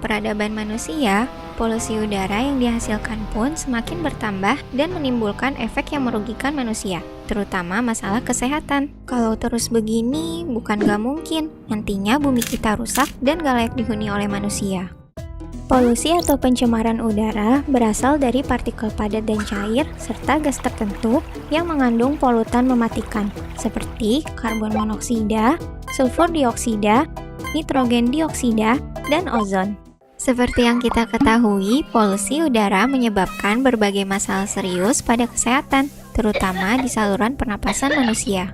peradaban manusia, polusi udara yang dihasilkan pun semakin bertambah dan menimbulkan efek yang merugikan manusia, terutama masalah kesehatan. Kalau terus begini, bukan gak mungkin nantinya bumi kita rusak dan gak layak dihuni oleh manusia. Polusi atau pencemaran udara berasal dari partikel padat dan cair serta gas tertentu yang mengandung polutan mematikan seperti karbon monoksida, sulfur dioksida, nitrogen dioksida, dan ozon. Seperti yang kita ketahui, polusi udara menyebabkan berbagai masalah serius pada kesehatan, terutama di saluran pernapasan manusia.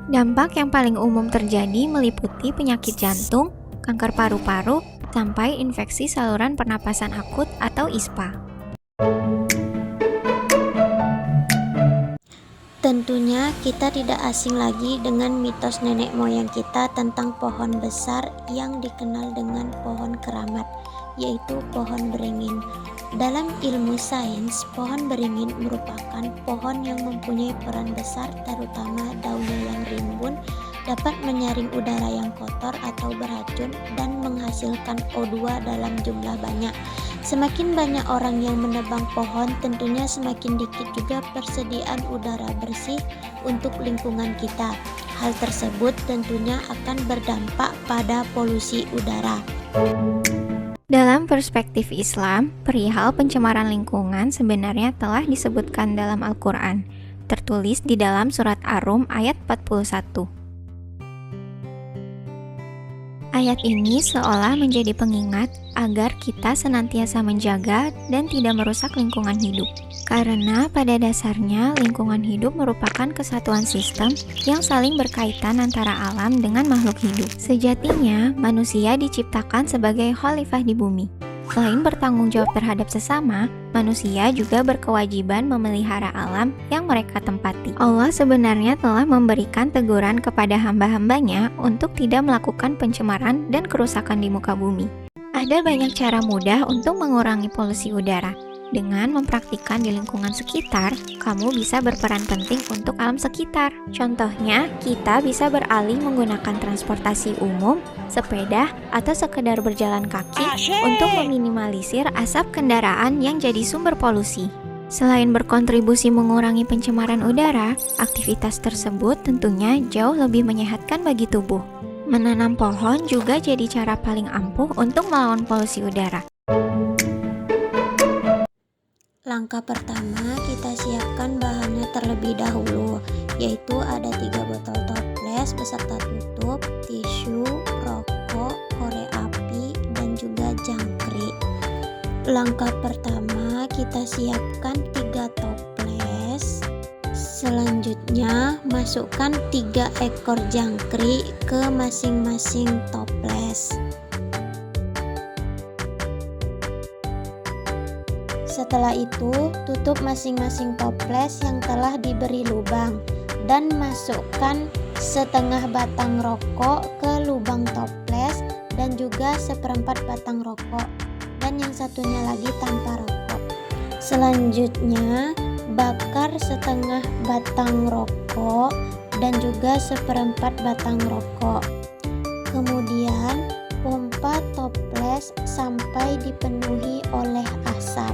Dampak yang paling umum terjadi meliputi penyakit jantung, kanker paru-paru, sampai infeksi saluran pernapasan akut atau ISPA. Tentunya kita tidak asing lagi dengan mitos nenek moyang kita tentang pohon besar yang dikenal dengan pohon keramat, yaitu pohon beringin. Dalam ilmu sains, pohon beringin merupakan pohon yang mempunyai peran besar, terutama daunnya yang rimbun dapat menyaring udara yang kotor atau beracun dan menghasilkan O2 dalam jumlah banyak. Semakin banyak orang yang menebang pohon, tentunya semakin dikit juga persediaan udara bersih untuk lingkungan kita. Hal tersebut tentunya akan berdampak pada polusi udara. Dalam perspektif Islam, perihal pencemaran lingkungan sebenarnya telah disebutkan dalam Al-Quran, tertulis di dalam surat Ar-Rum ayat 41. Ayat ini seolah menjadi pengingat agar kita senantiasa menjaga dan tidak merusak lingkungan hidup. Karena pada dasarnya lingkungan hidup merupakan kesatuan sistem yang saling berkaitan antara alam dengan makhluk hidup. Sejatinya, manusia diciptakan sebagai khalifah di bumi. Selain bertanggung jawab terhadap sesama, manusia juga berkewajiban memelihara alam yang mereka tempati. Allah sebenarnya telah memberikan teguran kepada hamba-hambanya untuk tidak melakukan pencemaran dan kerusakan di muka bumi. Ada banyak cara mudah untuk mengurangi polusi udara. Dengan mempraktikkan di lingkungan sekitar, kamu bisa berperan penting untuk alam sekitar. Contohnya, kita bisa beralih menggunakan transportasi umum, sepeda, atau sekedar berjalan kaki untuk meminimalisir asap kendaraan yang jadi sumber polusi. Selain berkontribusi mengurangi pencemaran udara, aktivitas tersebut tentunya jauh lebih menyehatkan bagi tubuh. Menanam pohon juga jadi cara paling ampuh untuk melawan polusi udara. Langkah pertama, kita siapkan bahannya terlebih dahulu, yaitu ada 3 botol toples beserta tutup, tisu, rokok, korek api, dan juga jangkrik. Langkah pertama, kita siapkan 3 toples. Selanjutnya, masukkan 3 ekor jangkrik ke masing-masing toples. Setelah itu, tutup masing-masing toples yang telah diberi lubang dan masukkan setengah batang rokok ke lubang toples dan juga 1/4 batang rokok dan yang satunya lagi tanpa rokok. Selanjutnya, bakar setengah batang rokok dan juga 1/4 batang rokok. Kemudian, pompa toples sampai dipenuhi oleh asap.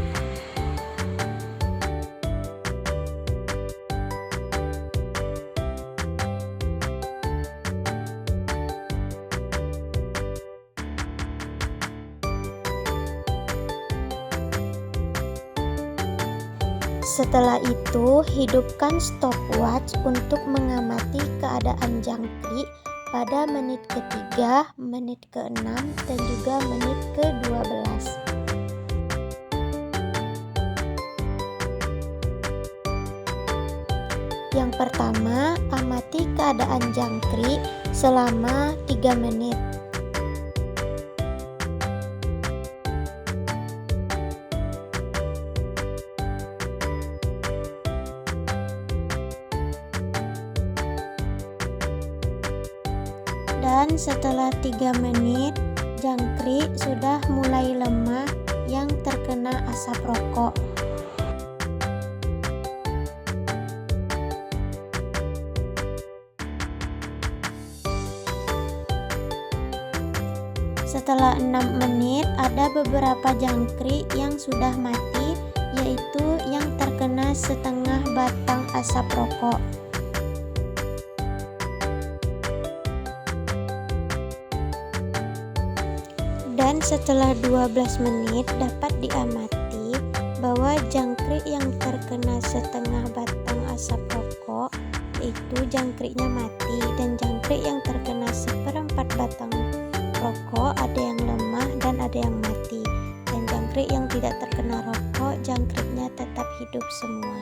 Setelah itu, hidupkan stopwatch untuk mengamati keadaan jangkrik pada menit ke-3, menit ke-6, dan juga menit ke-12. Yang pertama, amati keadaan jangkrik selama 3 menit. Dan setelah 3 menit, jangkrik sudah mulai lemah yang terkena asap rokok. Setelah 6 menit ada beberapa jangkrik yang sudah mati, yaitu yang terkena setengah batang asap rokok. Dan setelah 12 menit dapat diamati bahwa jangkrik yang terkena setengah batang asap rokok itu jangkriknya mati, dan jangkrik yang terkena seperempat batang rokok ada yang lemah dan ada yang mati, dan jangkrik yang tidak terkena rokok jangkriknya tetap hidup semua.